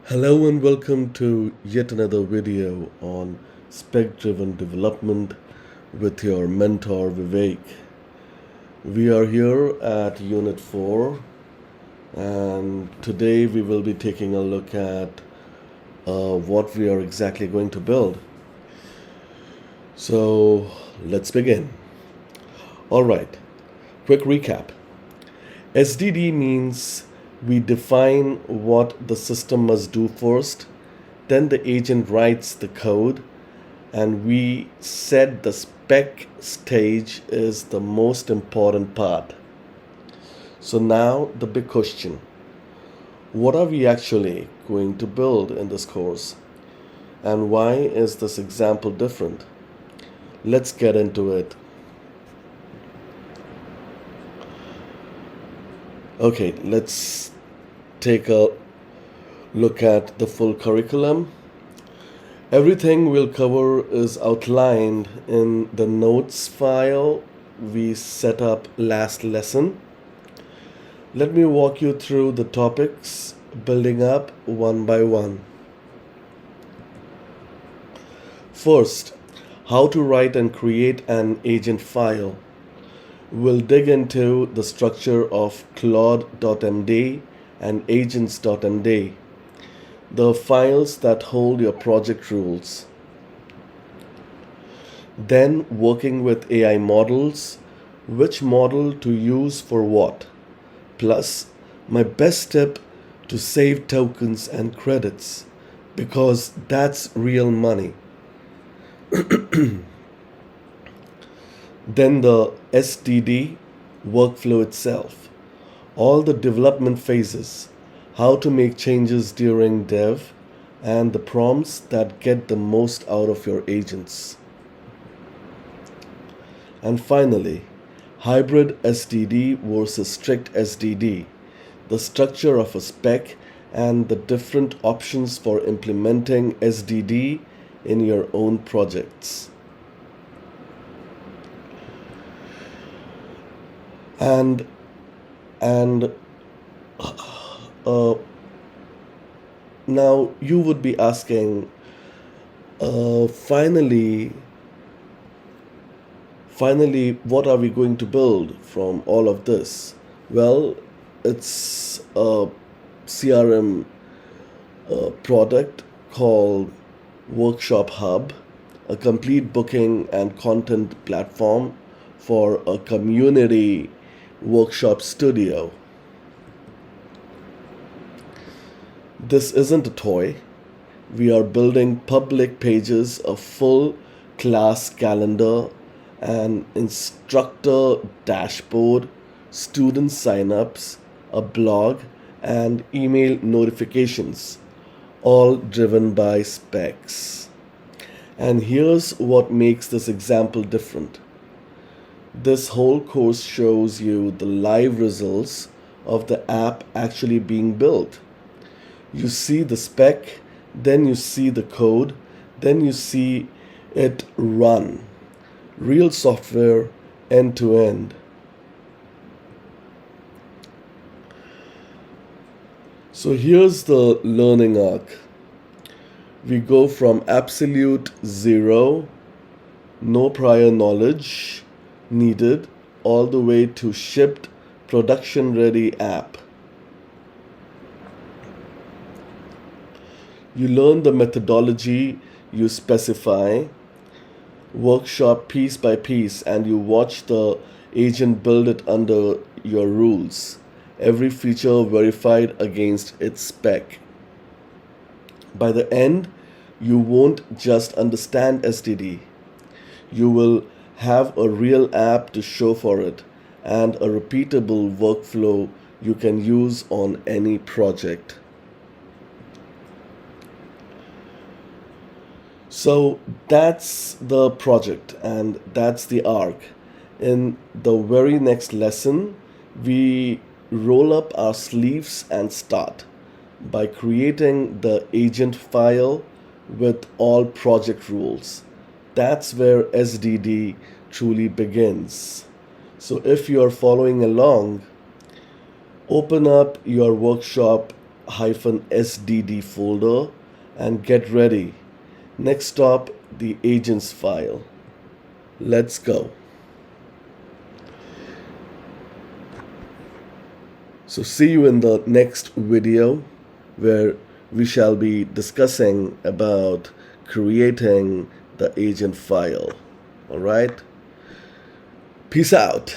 Hello and welcome to yet another video on Spec-Driven Development with your mentor Vivek. We are here at Unit 4 and today we will be taking a look at what we are exactly going to build. So let's begin. Alright, quick recap. SDD means we define what the system must do first, then the agent writes the code, and we said the spec stage is the most important part. So now the big question, what are we actually going to build in this course? And why is this example different? Let's get into it. Okay, let's take a look at the full curriculum. Everything we'll cover is outlined in the notes file we set up last lesson. Let me walk you through the topics, building up one by one. First, how to write and create an agent file. We'll dig into the structure of claude.md and AGENTS.md, the files that hold your project rules. Then working with AI models, which model to use for what, plus my best tip to save tokens and credits, because that's real money. Then the SDD workflow itself, all the development phases, how to make changes during dev, and the prompts that get the most out of your agents. And finally, hybrid SDD versus strict SDD, the structure of a spec and the different options for implementing SDD in your own projects. And now you would be asking, finally, what are we going to build from all of this? Well, it's a CRM product called WorkshopHub, a complete booking and content platform for a community workshop studio. This isn't a toy. We are building public pages, a full class calendar, an instructor dashboard, student signups, a blog, and email notifications, all driven by specs. And here's what makes this example different. This whole course shows you the live results of the app actually being built. You see the spec, then you see the code, then you see it run. Real software end to end. So here's the learning arc. We go from absolute zero, no prior knowledge needed, all the way to shipped production ready app. You learn the methodology, you specify, workshop piece by piece, and you watch the agent build it under your rules. Every feature verified against its spec. By the end, you won't just understand SDD. You will have a real app to show for it and a repeatable workflow you can use on any project. So that's the project and that's the arc. In the very next lesson, we roll up our sleeves and start by creating the agent file with all project rules. That's where SDD truly begins. So if you are following along, open up your workshop spec-SDD folder and get ready. Next stop, the agents file. Let's go. So see you in the next video where we shall be discussing about creating the agent file. All right. Peace out.